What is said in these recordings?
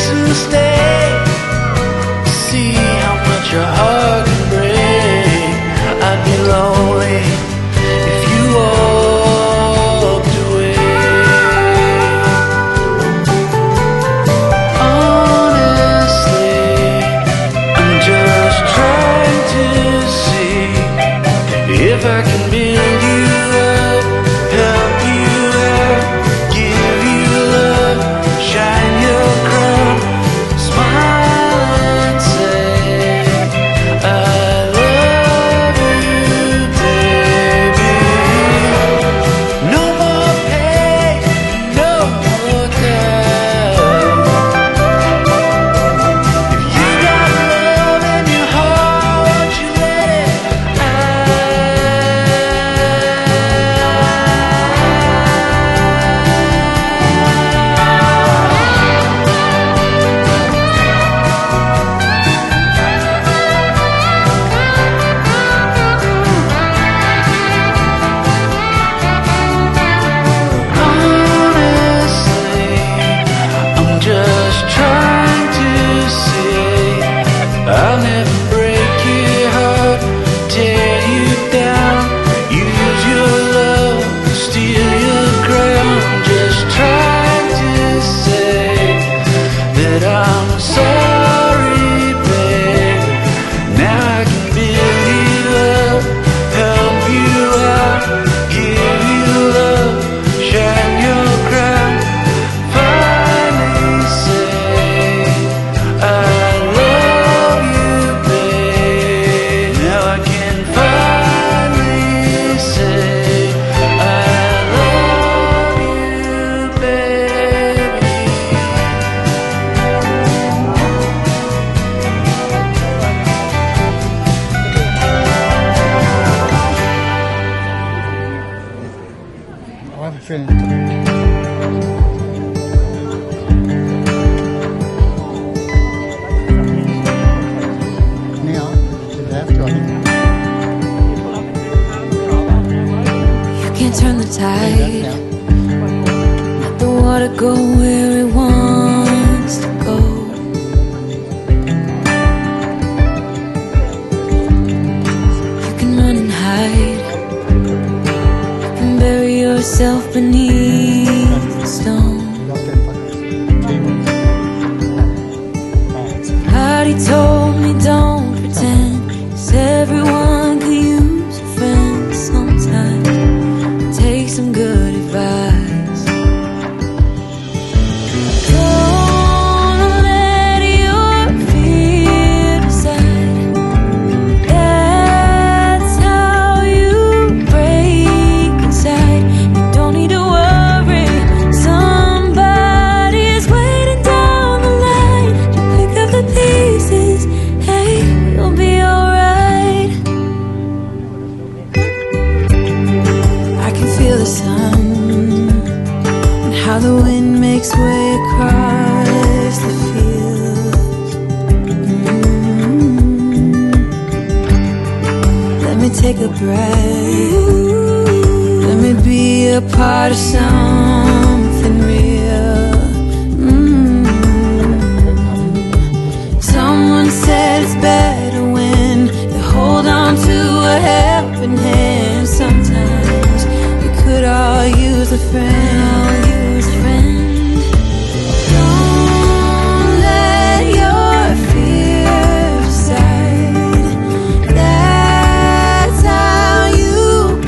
and stay. See how much your heart can break. I'd be lonely if you walked away. Honestly, I'm just trying to see if I can build you up, help you out, give you love, shine your crown, smile and say I love you, baby. No more pain, no more doubt. If you got love in your heart, won't you let it honestly, I'm just trying to say I'll never break your heart, tear you down, use your love, steal your crown. Just trying to say that I'm sorry, babe. Now I can build you up, help you out, give you love, shine your crown, finally say I love you, babe. Now I can finally say I love you, baby. I have a feeling. Now, to the left, I think. You can't turn the tide, Now. let the water go where it wants to go. You can run and hide, you can bury yourself beneath the stone. Somebody told me don't pretend, 'cause everyone could use a friend sometimes. Take some good advice. Don't let your fear decide. That's how you break inside. You don't need to worry. Somebody is waiting down the line to pick up the pieces. Hey, you'll be alright. I can feel the sun and how the wind makes way across the fields. Let me take a breath. Let me be a part of something real. Someone said it's better when you hold on to a helping hand. Sometimes we could all use a friend. Don't let your fear decide. That's how you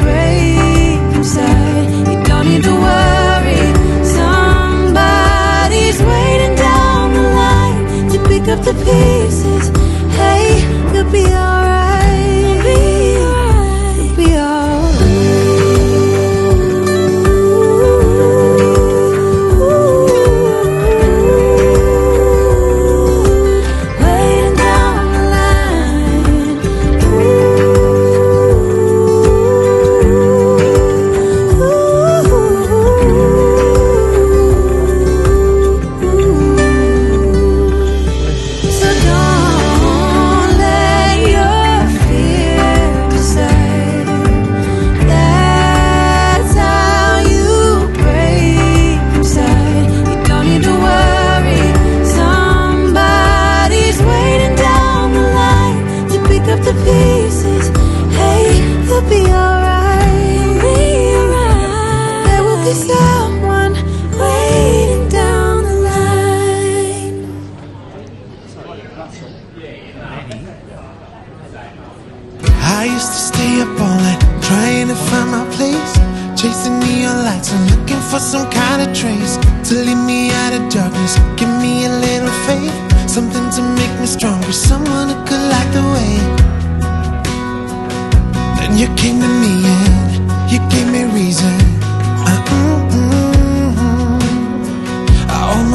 break inside. You don't need to worry.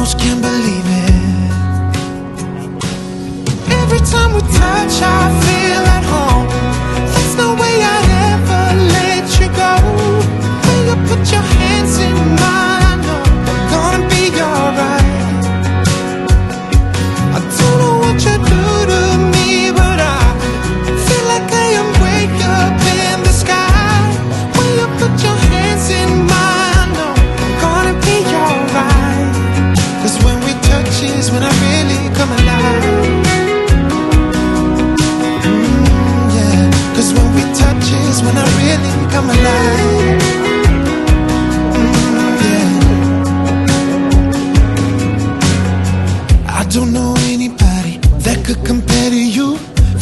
almost can't believe it. Every time we touch, I feel at home. There's no way I'd ever let you go. When you put your hands in mine, I know I'm gonna be alright. I don't know what you do to me, but I feel like I am way up in the sky. When you put your hands in mine, I know I'm gonna be alright. 'Cause when we touch is when I really come alive. When we touch is when I really come alive. Yeah. I don't know anybody that could compare to you.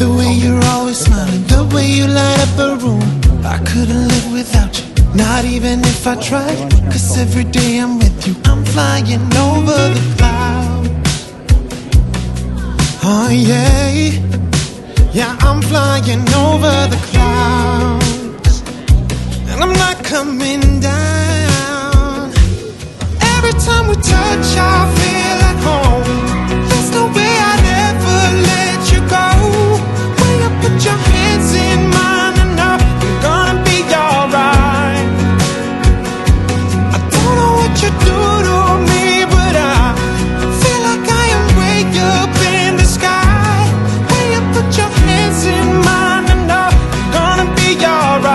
The way you're always smiling, the way you light up a room. I couldn't live without you, not even if I tried. 'Cause every day I'm with you, I'm flying over the clouds. Oh yeah. Yeah, I'm flying over the clouds, and I'm not coming down.